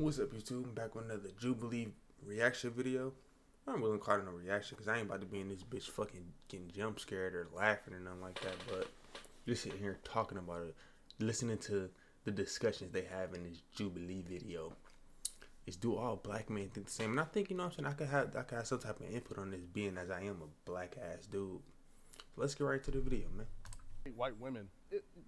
What's up, YouTube? I'm back with another Jubilee reaction video. I'm willing to call it a reaction because I ain't about to be in this bitch fucking getting jump scared or laughing or nothing like that. But just sitting here talking about it, listening to the discussions they have in this Jubilee video. Is do all black men think the same? And I think, you know what I'm saying, I could have some type of input on this being as I am a black ass dude. So let's get right to the video, man. White women,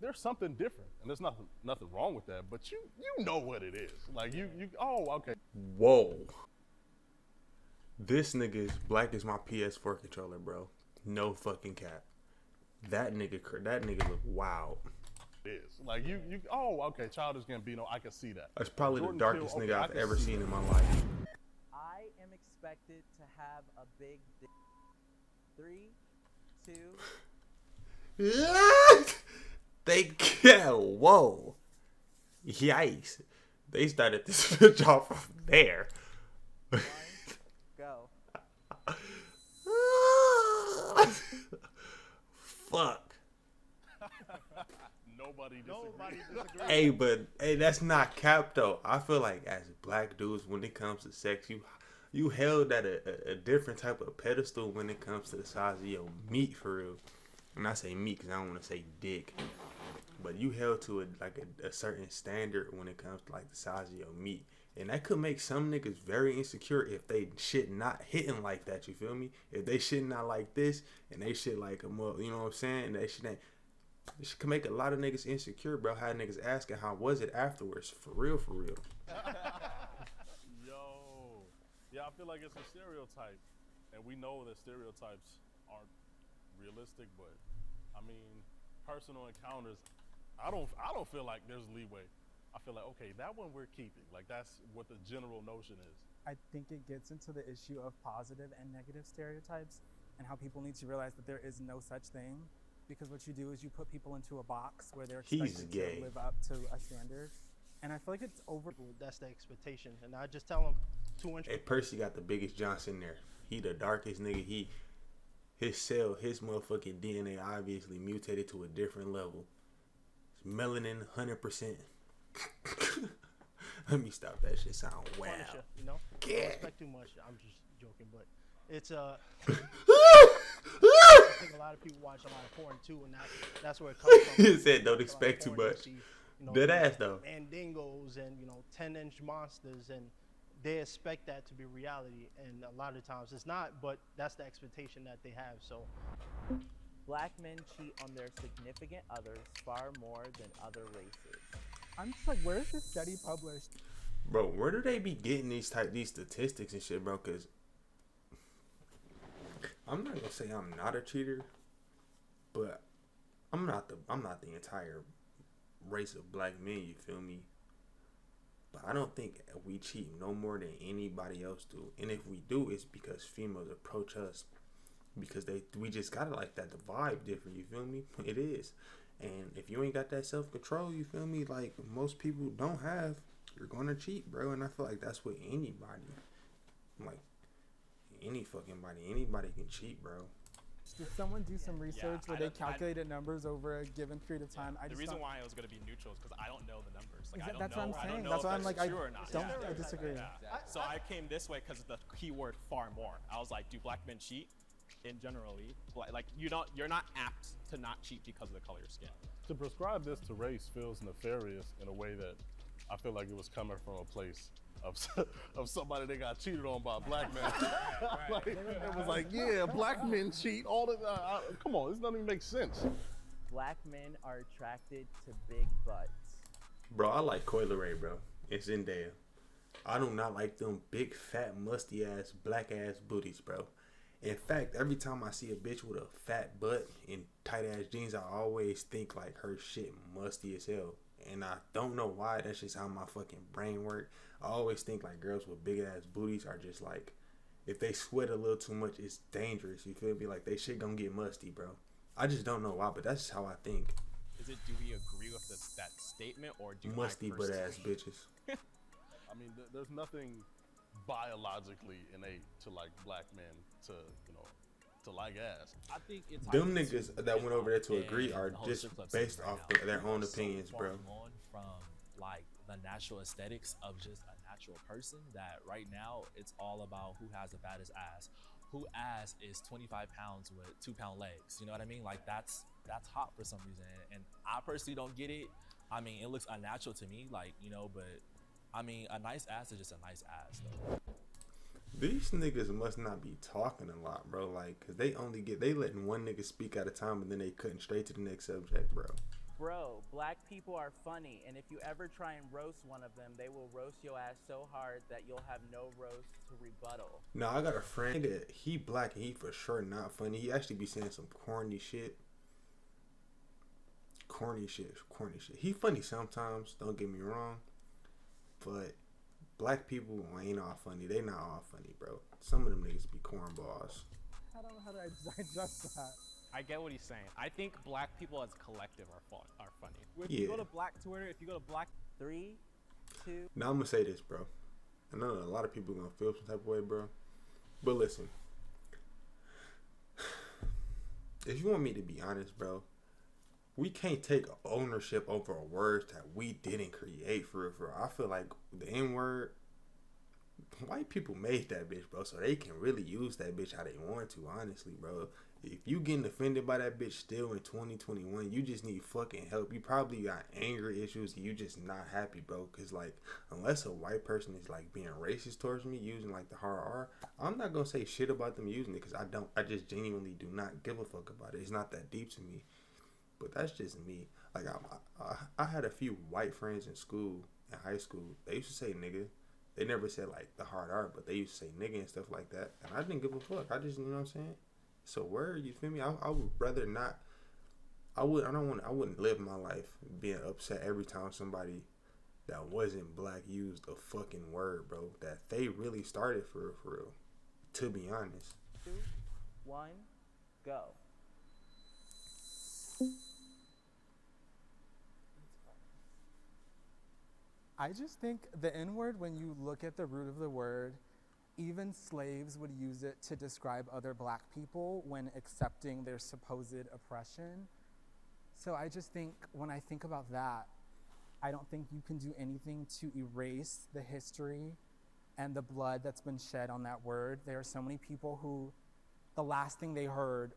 there's something different, and there's nothing wrong with that. But you know what it is. Like oh, okay. Whoa. This nigga is black as my PS4 controller, bro. No fucking cap. That nigga look wild. It is like oh, okay. Childish Gambino, I can see that. That's probably Jordan the darkest Peele, nigga okay, I've ever seen in my life. I am expected to have a big dick. 3, 2. Whoa. Yikes. They started this bitch off from there. 1, go. Fuck. Nobody disagrees. Hey, that's not cap though. I feel like as black dudes, when it comes to sex, you held at a different type of pedestal when it comes to the size of your meat, for real. And I say meat because I don't want to say dick, but you held to a certain standard when it comes to like the size of your meat, and that could make some niggas very insecure if they shit not hitting like that. You feel me? If they shit not like this and they shit like a more, you know what I'm saying? And they shit ain't. This can make a lot of niggas insecure, bro. How niggas asking how was it afterwards? For real, for real. Yo, yeah, I feel like it's a stereotype, and we know that stereotypes aren't realistic, but I mean, personal encounters, I don't feel like there's leeway. I feel like, okay, that one we're keeping. Like that's what the general notion is. I think it gets into the issue of positive and negative stereotypes and how people need to realize that there is no such thing, because what you do is you put people into a box where they're expected to live up to a standard. And I feel like it's over. That's the expectation. And I just tell them 200. Hey, Percy got the biggest Johnson there. He the darkest nigga. His motherfucking DNA obviously mutated to a different level. It's melanin 100%. Let me stop that shit. Sound wow. Punisher, you know? Yeah. Don't expect too much. I'm just joking, but it's I think a lot of people watch a lot of porn too, and that's where it comes from. He said don't expect too much. Dead ass though. Mandingos and 10-inch monsters, and they expect that to be reality, and a lot of times it's not. But that's the expectation that they have. So, Black men cheat on their significant others far more than other races. I'm just like, where is this study published? Bro, where do they be getting these statistics and shit, bro? Because I'm not gonna say I'm not a cheater, but I'm not the entire race of black men. You feel me? But I don't think we cheat no more than anybody else do. And if we do, it's because females approach us because we just got it like that. The vibe different. You feel me? It is. And if you ain't got that self-control, you feel me, like most people don't have, you're gonna cheat, bro. And I feel like that's what anybody, like any fucking body, anybody can cheat, bro. Did someone do some research where they calculated numbers over a given period of time? The reason why I was going to be neutral is because I don't know the numbers. Like, That's what I'm saying. That's why I'm like, I I disagree. Yeah. So I came this way because of the keyword far more. I was like, do black men cheat? In generally, like you're not apt to not cheat because of the color of your skin. To prescribe this to race feels nefarious in a way that I feel like it was coming from a place of somebody that got cheated on by a black man. Like, it was like, yeah, black men cheat all the time. Come on, this doesn't even make sense. Black men are attracted to big butts. Bro, I like Coyle Ray, bro. It's Zendaya. I do not like them big, fat, musty ass, black ass booties, bro. In fact, every time I see a bitch with a fat butt and tight ass jeans, I always think like her shit musty as hell. And I don't know why. That's just how my fucking brain work. I always think like girls with big ass booties are just like, if they sweat a little too much, it's dangerous. You feel me? Like they shit gonna get musty, bro. I just don't know why, but that's just how I think. Do we agree with that statement, or do musty butt ass bitches? I mean, there's nothing biologically innate to like black men to like ass. I think it's them niggas that went over there to agree are just based off their own opinions, bro. From like the natural aesthetics of just a natural person, that right now it's all about who has the baddest ass. Who ass is 25 pounds with 2-pound legs. You know what I mean? Like that's hot for some reason. And I personally don't get it. I mean, it looks unnatural to me, like, you know, but I mean, a nice ass is just a nice ass though. These niggas must not be talking a lot, bro. Like, cause they letting one nigga speak at a time, and then they cutting straight to the next subject, bro. Bro, black people are funny, and if you ever try and roast one of them, they will roast your ass so hard that you'll have no roast to rebuttal. No, I got a friend that he black and he for sure not funny. He actually be saying some corny shit. Corny shit. He funny sometimes, don't get me wrong. But black people ain't all funny. They not all funny, bro. Some of them niggas be cornballs. I don't know how to digest that. I get what he's saying. I think black people as a collective are funny. If you go to Black Twitter, if you go to Black 3, 2. Now I'm gonna say this, bro. I know a lot of people gonna feel some type of way, bro. But listen, if you want me to be honest, bro, we can't take ownership over words that we didn't create for real. I feel like the N-word, white people made that bitch, bro, so they can really use that bitch how they want to, honestly, bro. If you getting offended by that bitch still in 2021, you just need fucking help. You probably got anger issues and you just not happy, bro. Cause like, unless a white person is like being racist towards me using like the hard R, I'm not gonna say shit about them using it, cause I just genuinely do not give a fuck about it. It's not that deep to me. But that's just me. Like I had a few white friends in school, in high school. They used to say nigga. They never said like the hard R, but they used to say nigga and stuff like that. And I didn't give a fuck. I just, you know what I'm saying? So where, you feel me? I would rather not. I wouldn't live my life being upset every time somebody that wasn't black used a fucking word, bro, that they really started for real. To be honest. 2, 1, go. I just think the N-word, when you look at the root of the word, even slaves would use it to describe other black people when accepting their supposed oppression. So I just think, when I think about that, I don't think you can do anything to erase the history and the blood that's been shed on that word. There are so many people who the last thing they heard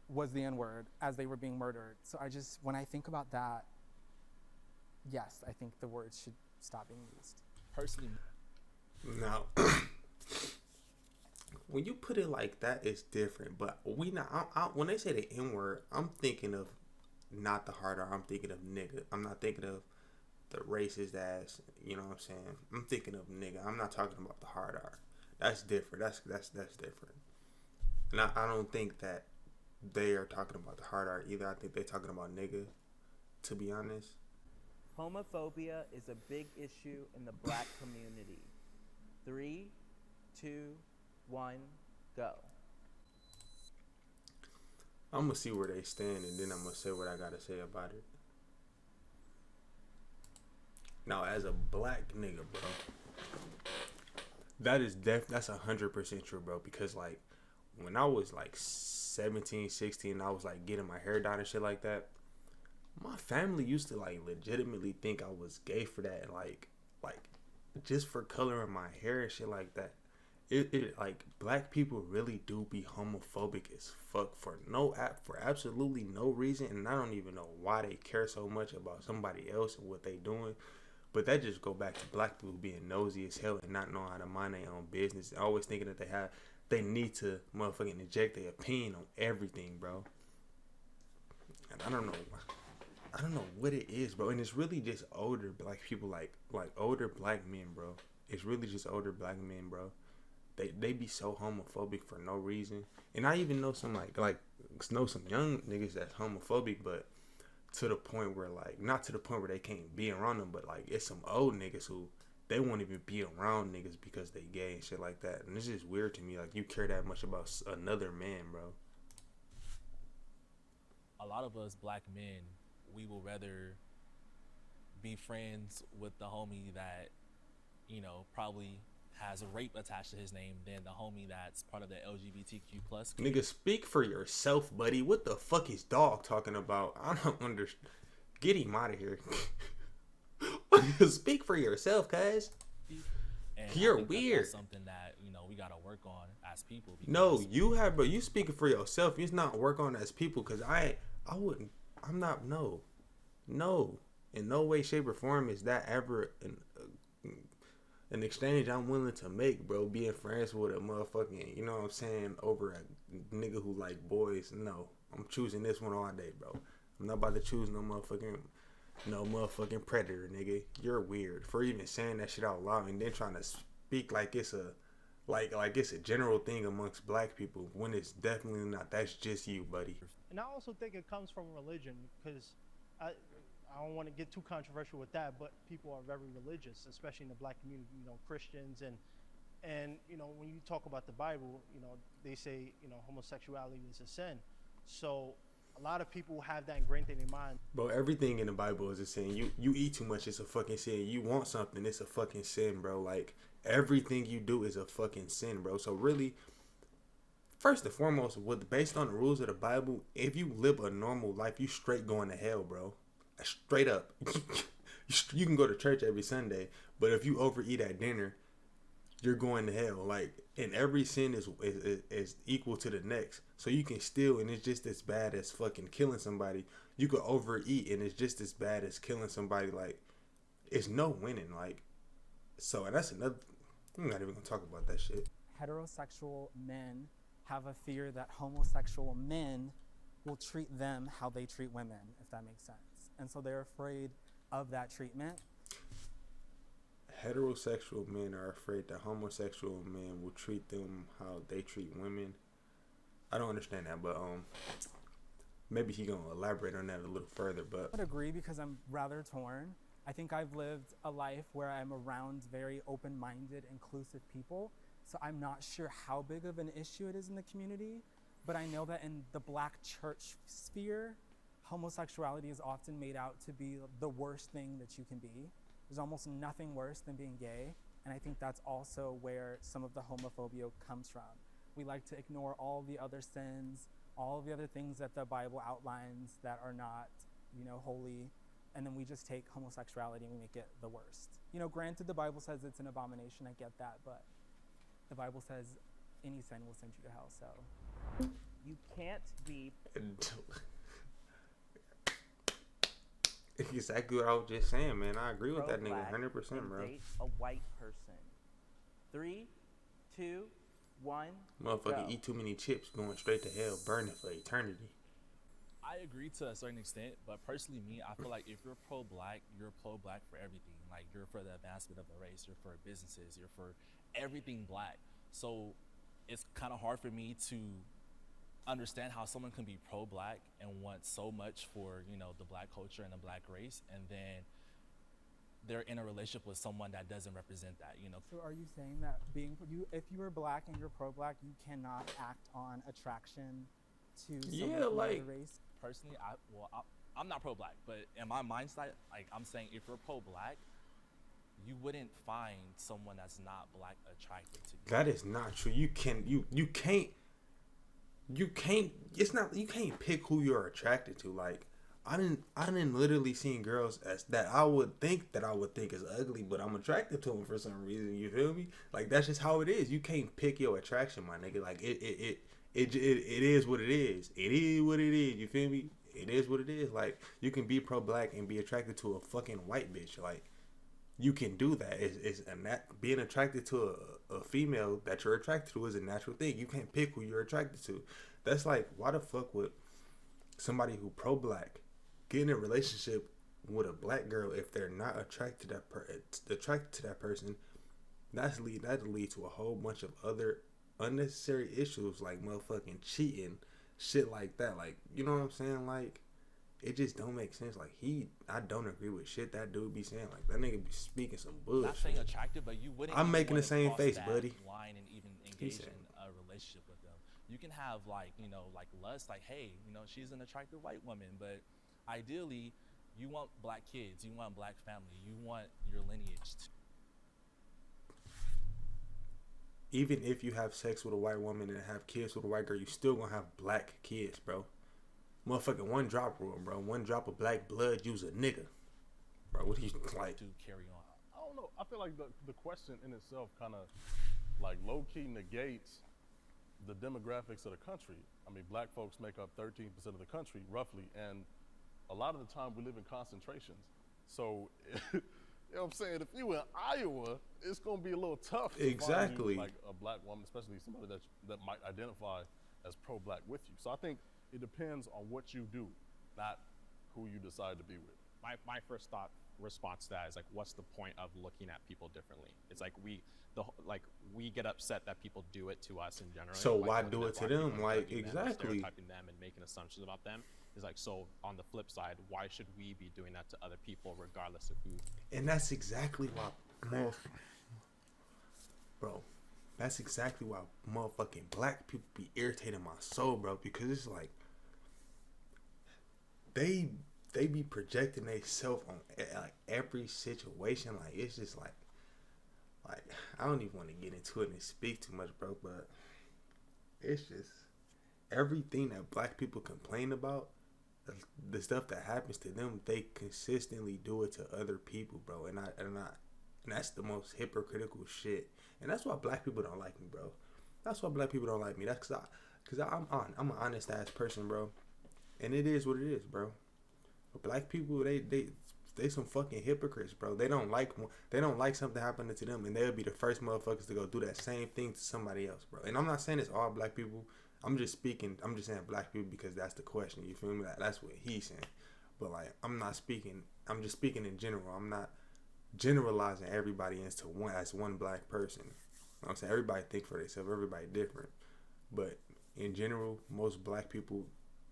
was the N-word as they were being murdered. So when I think about that, yes, I think the word should stop being used. Personally, now, when you put it like that, it's different. But when they say the N-word, I'm thinking of not the hard R. I'm thinking of nigga. I'm not thinking of the racist ass. You know what I'm saying? I'm thinking of nigga. I'm not talking about the hard R. That's different. That's different. And I don't think that they are talking about the hard R either. I think they're talking about nigga, to be honest. Homophobia is a big issue in the black community. 3, 2, 1, go. I'm gonna see where they stand, and then I'm gonna say what I gotta say about it. Now, as a black nigga, bro, that's 100% true, bro. Because like, when I was like 17, 16, I was like getting my hair done and shit like that. My family used to like legitimately think I was gay for that, like just for coloring my hair and shit like that. It like, black people really do be homophobic as fuck for absolutely no reason, and I don't even know why they care so much about somebody else and what they doing. But that just go back to black people being nosy as hell and not knowing how to mind their own business, always thinking that they need to motherfucking inject their opinion on everything, bro. And I don't know what it is, bro. And it's really just older black people, like older black men, bro. It's really just older black men, bro. They be so homophobic for no reason. And I even know some know some young niggas that's homophobic, but to the point where not to the point where they can't be around them, but like it's some old niggas who they won't even be around niggas because they gay and shit like that. And it's just weird to me, like, you care that much about another man, bro. a lot of us black men, we will rather be friends with the homie that, you know, probably has rape attached to his name than the homie that's part of the LGBTQ plus. Nigga, speak for yourself, buddy. What the fuck is dog talking about? I don't understand. Get him out of here. Speak for yourself, cuz. And You're I think weird. That's something that we gotta work on as people. No, you have, bro. You speaking for yourself. It's not work on as people, cause I wouldn't. I'm not. No, in no way, shape, or form is that ever an exchange I'm willing to make, bro. Being friends with a motherfucking, you know what I'm saying, over a nigga who like boys. No, I'm choosing this one all day, bro. I'm not about to choose no motherfucking predator, nigga. You're weird for even saying that shit out loud and then trying to speak like it's a it's a general thing amongst black people when it's definitely not. That's just you, buddy. And I also think it comes from religion, because I don't want to get too controversial with that, but people are very religious, especially in the black community. Christians and when you talk about the Bible, they say homosexuality is a sin. So a lot of people have that ingrained in their mind. Bro, everything in the Bible is a sin. You eat too much, it's a fucking sin. You want something, it's a fucking sin, bro. Like, everything you do is a fucking sin, bro. So really, first and foremost, based on the rules of the Bible, if you live a normal life, you straight going to hell, bro. Straight up. You can go to church every Sunday, but if you overeat at dinner, you're going to hell. Like, and every sin is equal to the next. So you can steal, and it's just as bad as fucking killing somebody. You could overeat, and it's just as bad as killing somebody. Like, it's no winning. Like, so, and that's another. I'm not even gonna talk about that shit. Heterosexual men have a fear that homosexual men will treat them how they treat women, if that makes sense. And so they're afraid of that treatment. Heterosexual men are afraid that homosexual men will treat them how they treat women. I don't understand that, but maybe he gonna elaborate on that a little further. But I would agree, because I'm rather torn. I think I've lived a life where I'm around very open-minded, inclusive people. So I'm not sure how big of an issue it is in the community, but I know that in the black church sphere, homosexuality is often made out to be the worst thing that you can be. There's almost nothing worse than being gay, and I think that's also where some of the homophobia comes from. We like to ignore all the other sins, all the other things that the Bible outlines that are not, holy, and then we just take homosexuality and we make it the worst. Granted, the Bible says it's an abomination, I get that, but the Bible says any sin will send you to hell, so. You can't be. Exactly what I was just saying, man. I agree with that nigga pro-black 100%, and bro. Date a white person. 3, 2, 1. Motherfucker go. eat too many chips, going straight to hell, burning for eternity. I agree to a certain extent, but personally, I feel like if you're pro-black, you're pro-black for everything. Like, you're for the advancement of the race, you're for businesses, you're for everything black. So it's kind of hard for me to understand how someone can be pro-black and want so much for the black culture and the black race, and then they're in a relationship with someone that doesn't represent that. So are you saying that if you are black and you're pro-black, you cannot act on attraction to someone from another race? Personally, I'm not pro-black, but in my mindset, like, I'm saying if you're pro-black, you wouldn't find someone that's not black attractive to you. That is not true. You can't pick who you're attracted to. Like, I didn't literally seen girls that I would think is ugly, but I'm attracted to them for some reason. You feel me? Like, that's just how it is. You can't pick your attraction, my nigga. Like, it is what it is. It is what it is. You feel me? It is what it is. Like, you can be pro-black and be attracted to a fucking white bitch. Like, you can do that. Being attracted to a female that you're attracted to is a natural thing. You can't pick who you're attracted to. That's like, why the fuck would somebody who pro-black get in a relationship with a black girl if they're not attracted to that person? That'll lead to a whole bunch of other unnecessary issues, like motherfucking cheating, shit like that. Like, you know what I'm saying? Like, it just don't make sense. Like, I don't agree with shit that dude be saying. Like, that nigga be speaking some bullshit. Not saying attractive, but you wouldn't. I'm making the same face, buddy. Line and even engage in a relationship with them. You can have like lust. Like, hey, she's an attractive white woman, but ideally, you want black kids, you want black family, you want your lineage to. Even if you have sex with a white woman and have kids with a white girl, you still gonna have black kids, bro. Motherfucking one drop rule, bro. One drop of black blood, you's a nigga. Bro, what do you like? to carry on? I don't know. I feel like the question in itself kind of like low key negates the demographics of the country. I mean, black folks make up 13% of the country roughly, and a lot of the time we live in concentrations. So, you know what I'm saying? If you in Iowa, it's gonna be a little tough to find you, like a black woman, especially somebody that might identify as pro-black with you. So I think it depends on what you do, not who you decide to be with. My first response to that is like, what's the point of looking at people differently? It's like we get upset that people do it to us in general. So like why do it to them? Like, exactly. Stereotyping them and making assumptions about them is like, so on the flip side, why should we be doing that to other people regardless of who? And that's exactly why, bro. That's exactly why motherfucking black people be irritating my soul, bro. Because it's like they be projecting themselves on like every situation. Like, it's just like I don't even want to get into it and speak too much, bro. But it's just everything that black people complain about, the stuff that happens to them, they consistently do it to other people, bro. And that's the most hypocritical shit. And that's why black people don't like me, bro. That's why black people don't like me. That's cause I'm an honest ass person, bro. And it is what it is, bro. But black people, they some fucking hypocrites, bro. They don't like something happening to them, and they'll be the first motherfuckers to go do that same thing to somebody else, bro. And I'm not saying it's all black people. I'm just saying black people because that's the question. You feel me? That's what he's saying. But like, I'm just speaking in general. I'm not generalizing everybody into one black person. You know what I'm saying? Everybody think for themselves. Everybody different. But in general, most black people,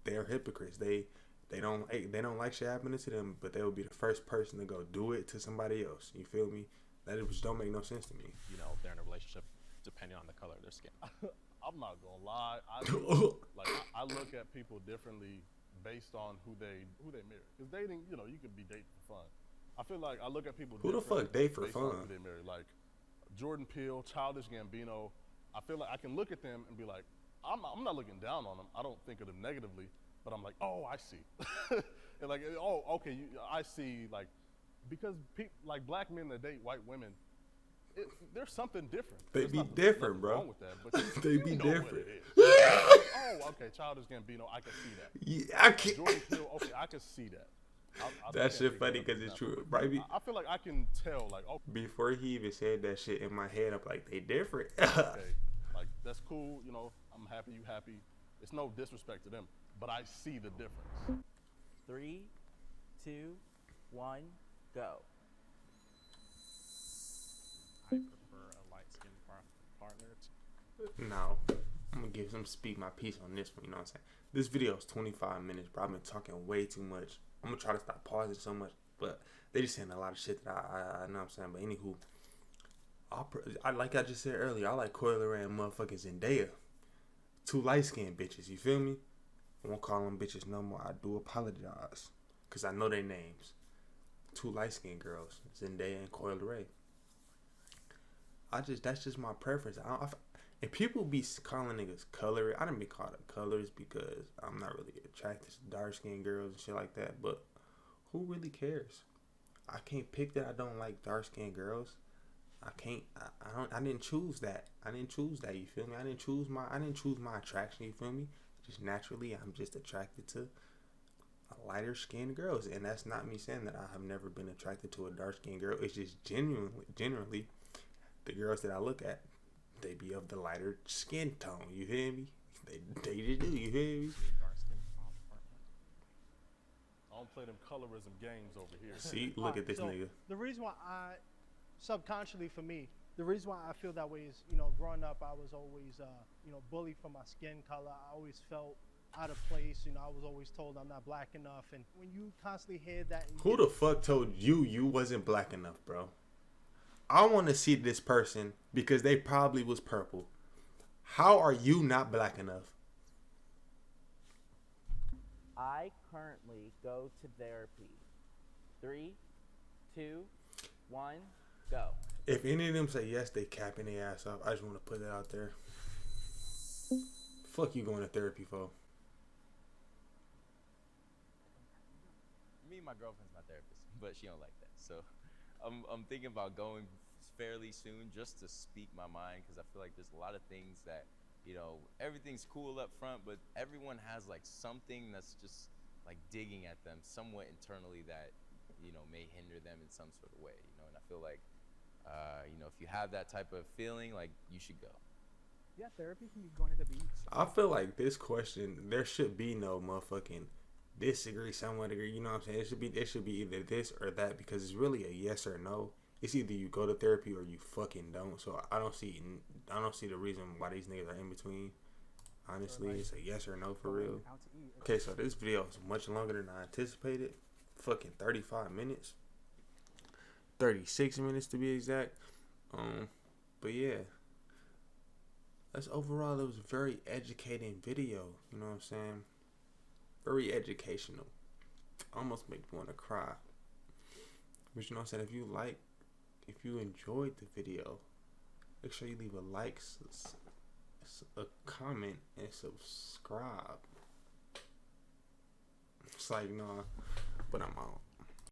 they're hypocrites. They don't like shit happening to them, but they will be the first person to go do it to somebody else. You feel me? That just don't make no sense to me. You know, they're in a relationship depending on the color of their skin. I'm not gonna lie. I look at people differently based on who they marry. Because dating, you know, you could be dating for fun. I feel like I look at people who the fuck date for based fun? On who they marry. Like Jordan Peele, Childish Gambino. I feel like I can look at them and be like, I'm not looking down on them. I don't think of them negatively, but I'm like, oh, I see. And like, oh, okay, I see. Like, because like black men that date white women, there's something different. They be different, bro. Wrong with that, but they be different. What it is. Oh, okay, Childish Gambino, I can see that. Yeah, I can't. Jordan Peele, okay, I can see that. That shit funny because it's true, right? I feel like I can tell, like, oh. Before he even said that shit in my head, I'm like, they different. Okay, like that's cool, you know. I'm happy, you happy. It's no disrespect to them, but I see the difference. 3, 2, 1, go. I prefer a light-skinned partner. No, I'm gonna speak my piece on this one. You know what I'm saying? This video is 25 minutes, bro. I've been talking way too much. I'm gonna try to stop pausing so much, but they just saying a lot of shit that I know what I'm saying. But anywho, I like I just said earlier, I like Coil Ray and motherfucking Zendaya. 2 light-skinned bitches, you feel me? I won't call them bitches no more. I do apologize, cause I know their names. 2 light-skinned girls, Zendaya and Coil Ray. That's just my preference. And people be calling niggas color. I didn't be called colors because I'm not really attracted to dark-skinned girls and shit like that. But who really cares? I can't pick that I don't like dark-skinned girls. I can't. I didn't choose that. I didn't choose that. You feel me? I didn't choose my attraction. You feel me? Just naturally, I'm just attracted to lighter-skinned girls, and that's not me saying that I have never been attracted to a dark-skinned girl. It's just generally, the girls that I look at, they be of the lighter skin tone. You hear me? They just do. You hear me? I don't play them colorism games over here. See, look at this nigga. The reason why subconsciously for me, the reason why I feel that way is, you know, growing up, I was always, bullied for my skin color. I always felt out of place. You know, I was always told I'm not black enough. And when you constantly hear that, who the fuck told you wasn't black enough, bro? I want to see this person because they probably was purple. How are you not black enough? I currently go to therapy. 3, 2, 1, go. If any of them say yes, they capping their ass up. I just want to put that out there. Fuck you going to therapy for? Me and my girlfriend's my therapist, but she don't like that. So I'm thinking about going fairly soon just to speak my mind, because I feel like there's a lot of things that, you know, everything's cool up front, but everyone has like something that's just like digging at them somewhat internally that, you know, may hinder them in some sort of way, you know. And I feel like, you know, if you have that type of feeling, like, you should go. Yeah, therapy can be going to the beach. I feel like this question, there should be no motherfucking disagree, somewhat agree. You know what I'm saying? It should be either this or that, because it's really a yes or no. It's either you go to therapy or you fucking don't. So I don't see the reason why these niggas are in between. Honestly, it's a yes or no for real. Okay, so this video is much longer than I anticipated. Fucking 35 minutes. 36 minutes to be exact. But yeah. That's overall, it was a very educating video. You know what I'm saying? Very educational. Almost make me want to cry. But you know what I'm saying? If you enjoyed the video, make sure you leave a like, a comment, and subscribe. It's like, nah, but I'm out.